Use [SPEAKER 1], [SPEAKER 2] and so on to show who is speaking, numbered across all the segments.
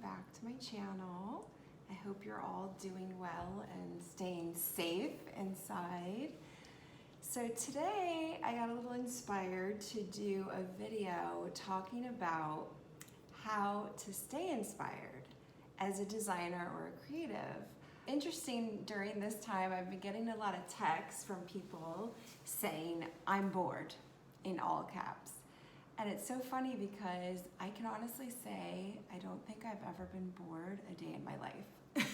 [SPEAKER 1] back to my channel. I hope you're all doing well and staying safe inside. So today I got a little inspired to do a video talking about how to stay inspired as a designer or a creative. Interesting, during this time I've been getting a lot of texts from people saying I'm bored in all caps. And it's so funny because I can honestly say I don't think I've ever been bored a day in my life.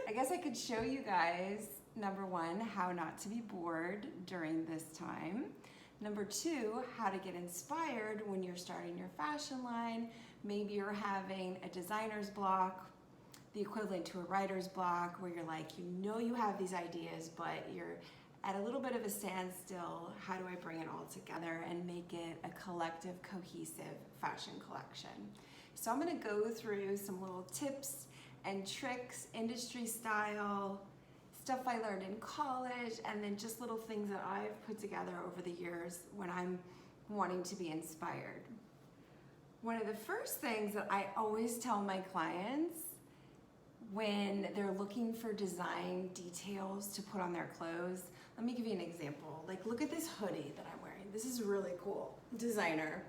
[SPEAKER 1] I guess I could show you guys, number one, how not to be bored during this time. Number two, how to get inspired when you're starting your fashion line. Maybe you're having a designer's block, the equivalent to a writer's block, where you're like, you know you have these ideas, but you're at a little bit of a standstill. How do I bring it all together and make it a collective, cohesive fashion collection? So I'm gonna go through some little tips and tricks, industry style, stuff I learned in college, and then just little things that I've put together over the years when I'm wanting to be inspired. One of the first things that I always tell my clients when they're looking for design details to put on their clothes, let me give you an example. Like, look at this hoodie that I'm wearing. This is really cool. Designer.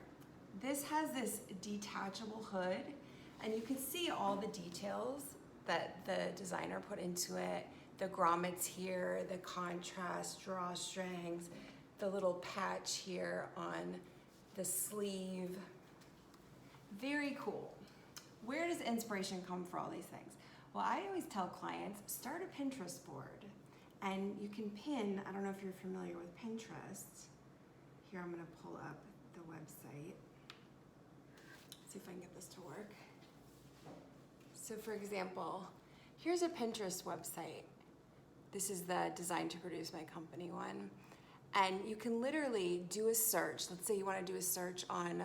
[SPEAKER 1] This has this detachable hood, and you can see all the details that the designer put into it. The grommets here, the contrast drawstrings, the little patch here on the sleeve. Very cool. Where does inspiration come for all these things? Well, I always tell clients, start a Pinterest board. And you can pin, I don't know if you're familiar with Pinterest. Here, I'm gonna pull up the website. See if I can get this to work. So for example, here's a Pinterest website. This is the Design to Produce My Company one. And you can literally do a search. Let's say you wanna do a search on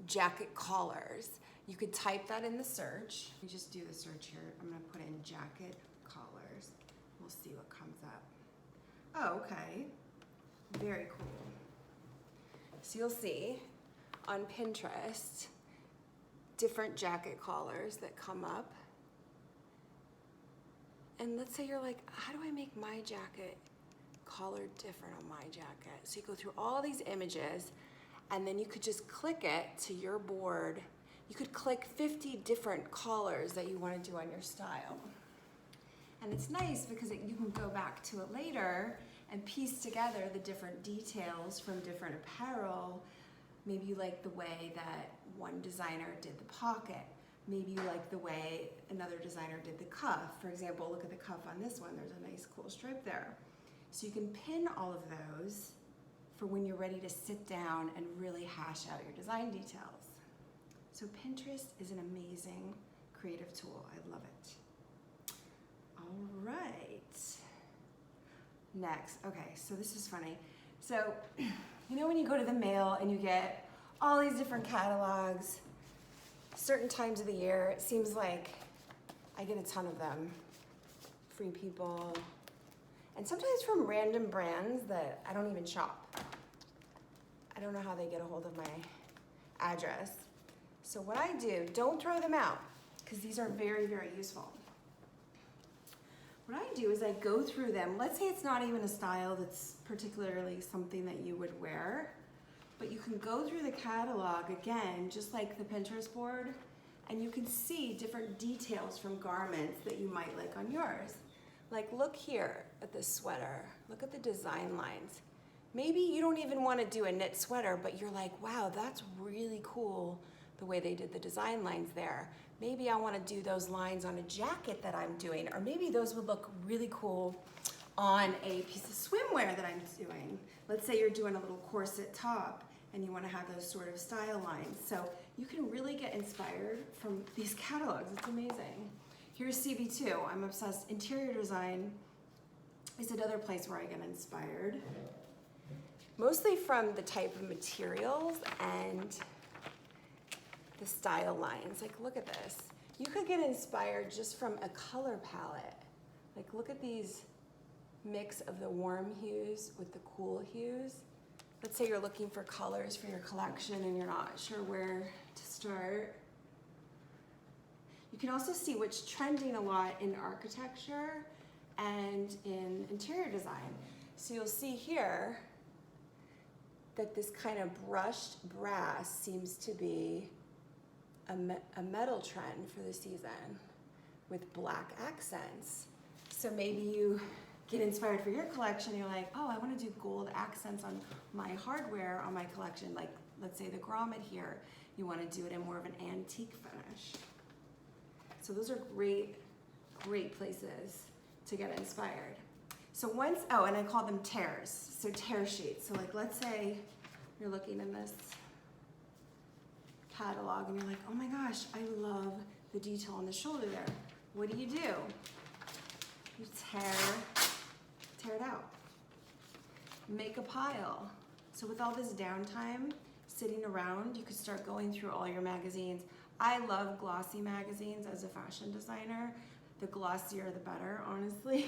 [SPEAKER 1] jacket collars. You could type that in the search. You just do the search here. I'm gonna put in jacket collars. We'll see what comes up. Oh, okay. Very cool. So you'll see on Pinterest different jacket collars that come up. And let's say you're like, how do I make my jacket collar different on my jacket? So you go through all these images, and then you could just click it to your board. You could click 50 different collars that you want to do on your style. And it's nice because you can go back to it later and piece together the different details from different apparel. Maybe you like the way that one designer did the pocket. Maybe you like the way another designer did the cuff. For example, look at the cuff on this one. There's a nice cool stripe there. So you can pin all of those for when you're ready to sit down and really hash out your design details. So Pinterest is an amazing creative tool. I love it. All right. Next, okay, so this is funny. So, you know when you go to the mail and you get all these different catalogs, certain times of the year, it seems like I get a ton of them. Free People, and sometimes from random brands that I don't even shop. I don't know how they get a hold of my address. So what I do, don't throw them out, because these are very, very useful. What I do is I go through them. Let's say it's not even a style that's particularly something that you would wear, but you can go through the catalog again, just like the Pinterest board, and you can see different details from garments that you might like on yours. Like, look here at this sweater. Look at the design lines. Maybe you don't even want to do a knit sweater, but you're like, wow, that's really cool the way they did the design lines there. Maybe I want to do those lines on a jacket that I'm doing, or maybe those would look really cool on a piece of swimwear that I'm doing. Let's say you're doing a little corset top and you want to have those sort of style lines. So you can really get inspired from these catalogs. It's amazing. Here's CB2. I'm obsessed. Interior design is another place where I get inspired. Mostly from the type of materials and the style lines. Like, look at this. You could get inspired just from a color palette. Like, look at these mix of the warm hues with the cool hues. Let's say you're looking for colors for your collection and you're not sure where to start. You can also see what's trending a lot in architecture and in interior design. So you'll see here that this kind of brushed brass seems to be a metal trend for the season with black accents. So maybe you get inspired for your collection, you're like, oh, I want to do gold accents on my hardware on my collection, like let's say the grommet here. You want to do it in more of an antique finish. So those are great, great places to get inspired. So once, oh, and I call them tears, so tear sheets. So like, let's say you're looking in this catalog and you're like, oh my gosh, I love the detail on the shoulder there. What do? You tear it out. Make a pile. So with all this downtime sitting around, you could start going through all your magazines. I love glossy magazines as a fashion designer. The glossier, the better, honestly.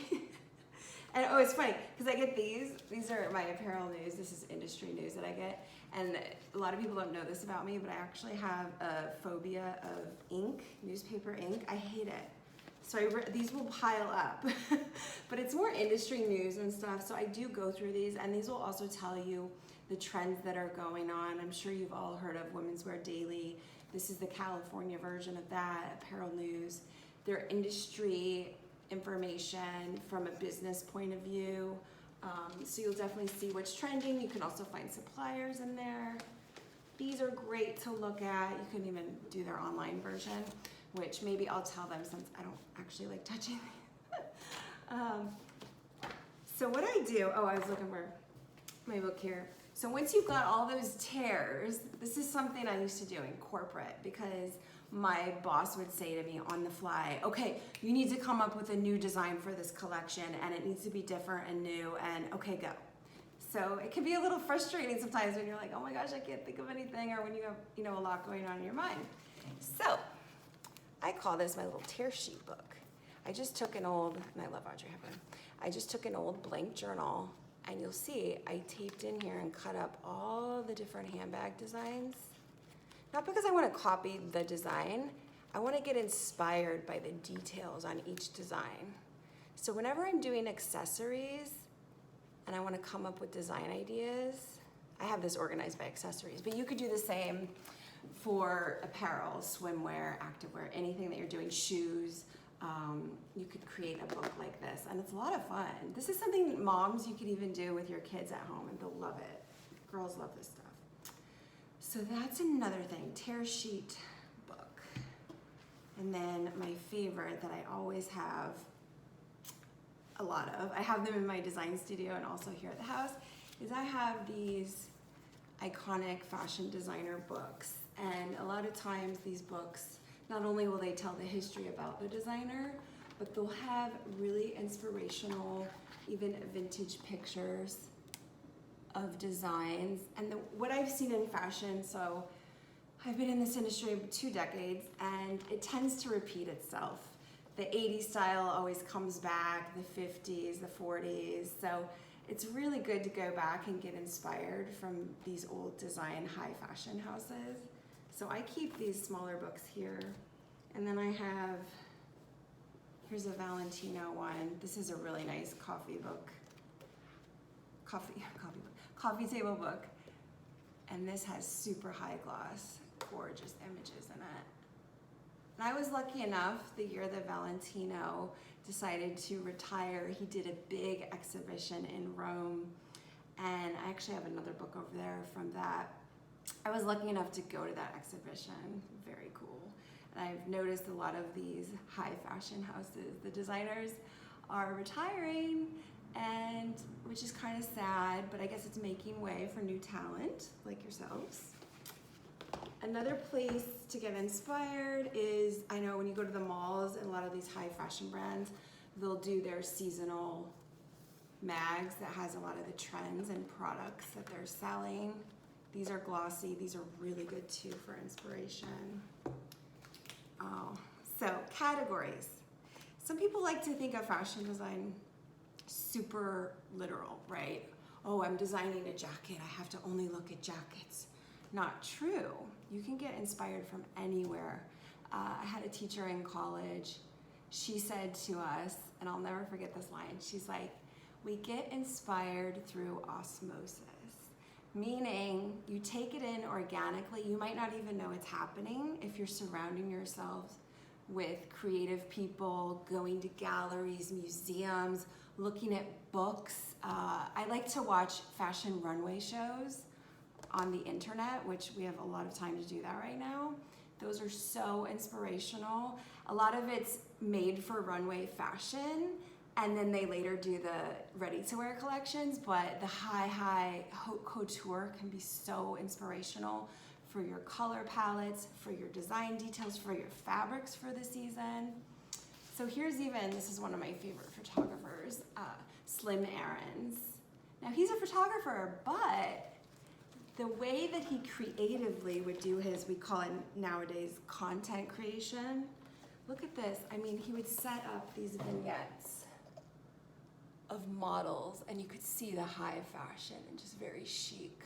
[SPEAKER 1] And oh, it's funny, because I get these are my apparel news. This is industry news that I get. And a lot of people don't know this about me, but I actually have a phobia of ink, newspaper ink. I hate it. So these will pile up. But it's more industry news and stuff, so I do go through these, and these will also tell you the trends that are going on. I'm sure you've all heard of Women's Wear Daily. This is the California version of that, apparel news. Their industry information from a business point of view. So you'll definitely see what's trending. You can also find suppliers in there. These are great to look at. You can even do their online version, which maybe I'll tell them since I don't actually like touching So what I do, oh, I was looking for my book here. So once you've got all those tears, this is something I used to do in corporate because my boss would say to me on the fly, okay, you need to come up with a new design for this collection and it needs to be different and new and okay, go. So it can be a little frustrating sometimes when you're like, oh my gosh, I can't think of anything, or when you have, a lot going on in your mind. So I call this my little tear sheet book. I just took an old, and I love Audrey Hepburn, I just took an old blank journal, and you'll see I taped in here and cut up all the different handbag designs. Not because I want to copy the design, I want to get inspired by the details on each design. So whenever I'm doing accessories and I want to come up with design ideas, I have this organized by accessories, but you could do the same for apparel, swimwear, activewear, anything that you're doing, shoes. You could create a book like this, and it's a lot of fun. This is something moms you could even do with your kids at home, and they'll love it. Girls love this stuff. So that's another thing, tear sheet book. And then my favorite that I always have a lot of, I have them in my design studio and also here at the house, is I have these iconic fashion designer books. And a lot of times these books, not only will they tell the history about the designer, but they'll have really inspirational, even vintage pictures of designs. And what I've seen in fashion, so I've been in this industry 2 decades, and it tends to repeat itself. The 80s style always comes back, the 50s, the 40s. So it's really good to go back and get inspired from these old design high fashion houses. So I keep these smaller books here. And then I have, here's a Valentino one. This is a really nice coffee table book. And this has super high gloss, gorgeous images in it. And I was lucky enough, the year that Valentino decided to retire, he did a big exhibition in Rome. And I actually have another book over there from that. I was lucky enough to go to that exhibition, very cool. And I've noticed a lot of these high fashion houses, the designers are retiring, and which is kind of sad, but I guess it's making way for new talent like yourselves. Another place to get inspired is, I know when you go to the malls and a lot of these high fashion brands, they'll do their seasonal mags that has a lot of the trends and products that they're selling. These are glossy, these are really good too for inspiration. So categories. Some people like to think of fashion design super literal, right? Oh, I'm designing a jacket, I have to only look at jackets. Not true. You can get inspired from anywhere. I had a teacher in college. She said to us, and I'll never forget this line, she's like, we get inspired through osmosis. Meaning you take it in organically. You might not even know it's happening if you're surrounding yourselves with creative people, going to galleries, museums, looking at books. I like to watch fashion runway shows on the internet, which we have a lot of time to do that right now. Those are so inspirational. A lot of it's made for runway fashion, and then they later do the ready-to-wear collections, but the high haute couture can be so inspirational for your color palettes, for your design details, for your fabrics for the season. So here's this is one of my favorite photographers, Slim Aarons. Now he's a photographer, but the way that he creatively would do his, we call it nowadays content creation. Look at this. I mean, he would set up these vignettes of models, and you could see the high fashion and just very chic,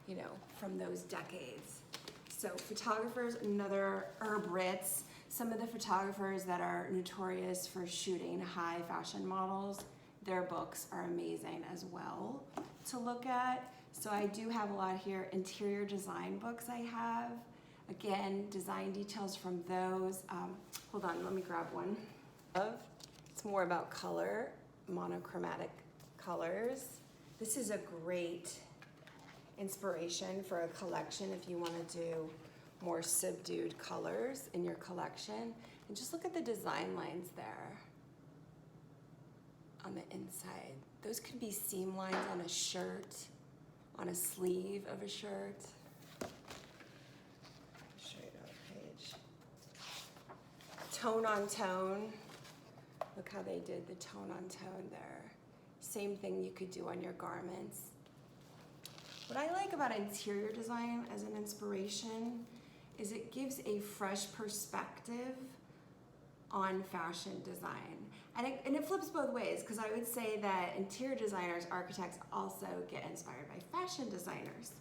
[SPEAKER 1] you know, from those decades. So photographers, another Herb Ritz, some of the photographers that are notorious for shooting high fashion models, their books are amazing as well to look at. So I do have a lot here. Interior design books I have. Again, design details from those. Hold on, let me grab one. It's more about color, monochromatic colors. This is a great inspiration for a collection if you want to do more subdued colors in your collection. And just look at the design lines there on the inside. Those could be seam lines on a shirt, on a sleeve of a shirt. I'll show you another page. Tone on tone. Look how they did the tone on tone there. Same thing you could do on your garments. What I like about interior design as an inspiration is it gives a fresh perspective on fashion design. And it flips both ways, because I would say that interior designers, architects also get inspired by fashion designers.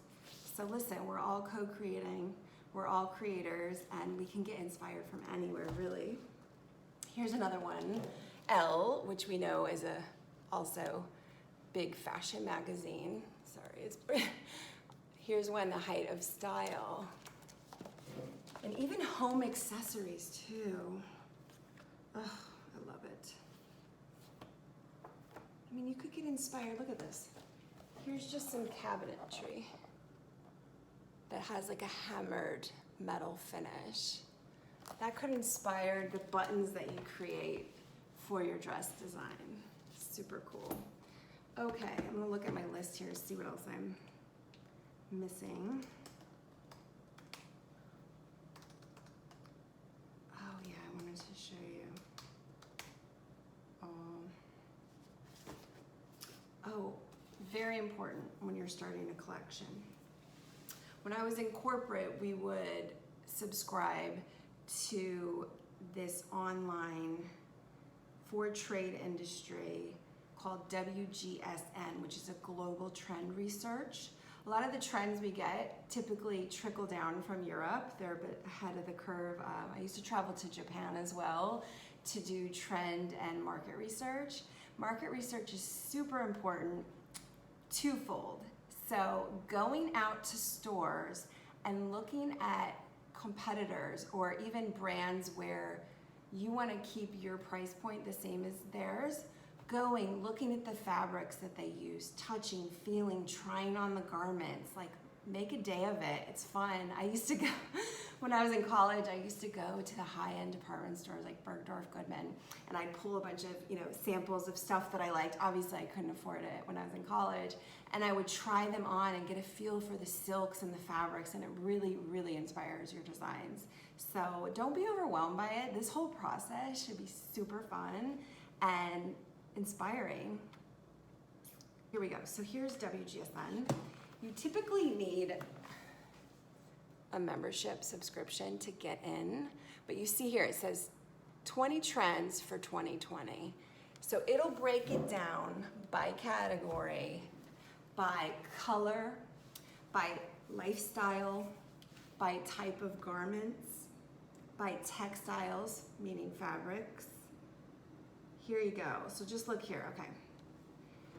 [SPEAKER 1] So listen, we're all co-creating, we're all creators, and we can get inspired from anywhere, really. Here's another one, Elle, which we know is a also big fashion magazine. Sorry, it's here's one, The Height of Style. And even home accessories too. Oh, I love it. I mean, you could get inspired. Look at this. Here's just some cabinetry that has like a hammered metal finish. That could inspire the buttons that you create for your dress design. Super cool. Okay, I'm gonna look at my list here to see what else I'm missing. Oh yeah, I wanted to show you. Oh, very important when you're starting a collection. When I was in corporate, we would subscribe to this online for trade industry called WGSN, which is a global trend research. A lot of the trends we get typically trickle down from Europe. They're a bit ahead of the curve. I used to travel to Japan as well to do trend and market research. Market research is super important, twofold. So going out to stores and looking at competitors or even brands where you want to keep your price point the same as theirs, looking at the fabrics that they use, touching, feeling, trying on the garments, like make a day of it. It's fun. I used to go, when I was in college, I used to go to the high-end department stores like Bergdorf Goodman, and I'd pull a bunch of, samples of stuff that I liked. Obviously, I couldn't afford it when I was in college, and I would try them on and get a feel for the silks and the fabrics, and it really, really inspires your designs. So don't be overwhelmed by it. This whole process should be super fun and inspiring. Here we go. So here's WGSN. You typically need a membership subscription to get in, but you see here it says 20 trends for 2020. So it'll break it down by category, by color, by lifestyle, by type of garments, by textiles, meaning fabrics. Here you go. So just look here, okay.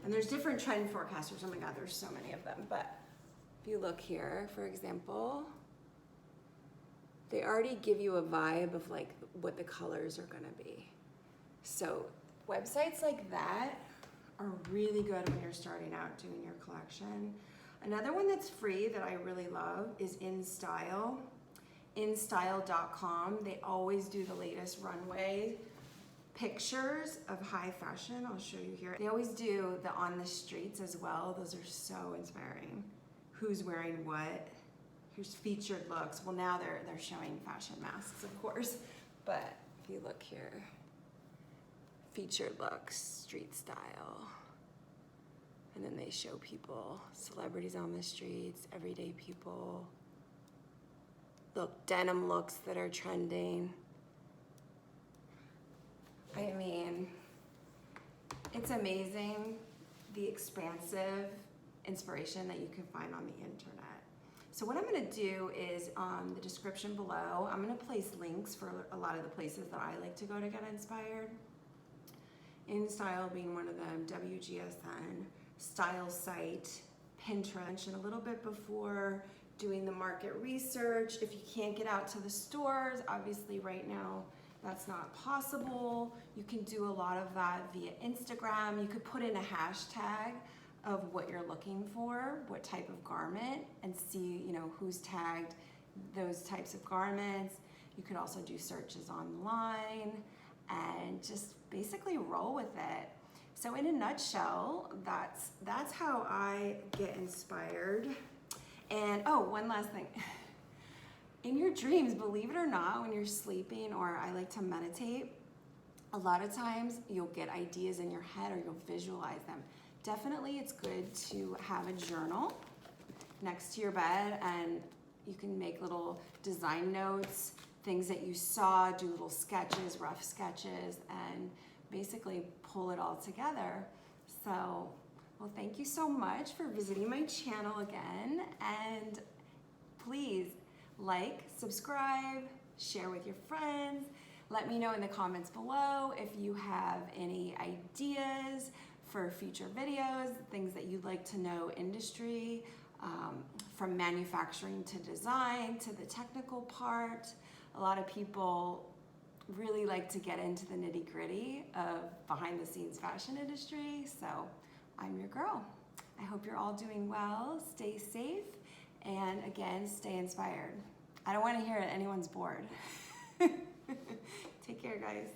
[SPEAKER 1] And there's different trend forecasters. Oh my God, there's so many of them. But if you look here, for example, they already give you a vibe of like what the colors are gonna be. So websites like that are really good when you're starting out doing your collection. Another one that's free that I really love is InStyle. InStyle.com. They always do the latest runway pictures of high fashion. I'll show you here. They always do the on the streets as well. Those are so inspiring. Who's wearing what? Here's featured looks. Well, now they're showing fashion masks, of course. But if you look here, featured looks, street style. And then they show people, celebrities on the streets, everyday people. Look, denim looks that are trending. I mean, it's amazing the expansive inspiration that you can find on the internet. So what I'm gonna do is on the description below, I'm gonna place links for a lot of the places that I like to go to get inspired. InStyle being one of them, WGSN, Style Site, Pinterest, and a little bit before doing the market research. If you can't get out to the stores, obviously right now that's not possible. You can do a lot of that via Instagram. You could put in a hashtag of what you're looking for, what type of garment, and see, you know, who's tagged those types of garments. You could also do searches online and just basically roll with it. So in a nutshell, that's how I get inspired. And oh, one last thing. In your dreams, believe it or not, when you're sleeping, or I like to meditate, a lot of times you'll get ideas in your head or you'll visualize them. Definitely it's good to have a journal next to your bed, and you can make little design notes, things that you saw, do little sketches, rough sketches, and basically pull it all together. So, well, thank you so much for visiting my channel again, and please like, subscribe, share with your friends. Let me know in the comments below if you have any ideas for future videos, things that you'd like to know industry, from manufacturing to design to the technical part. A lot of people really like to get into the nitty-gritty of behind the scenes fashion industry, so I'm your girl. I hope you're all doing well, stay safe, and again, stay inspired. I don't want to hear it anyone's bored. Take care, guys.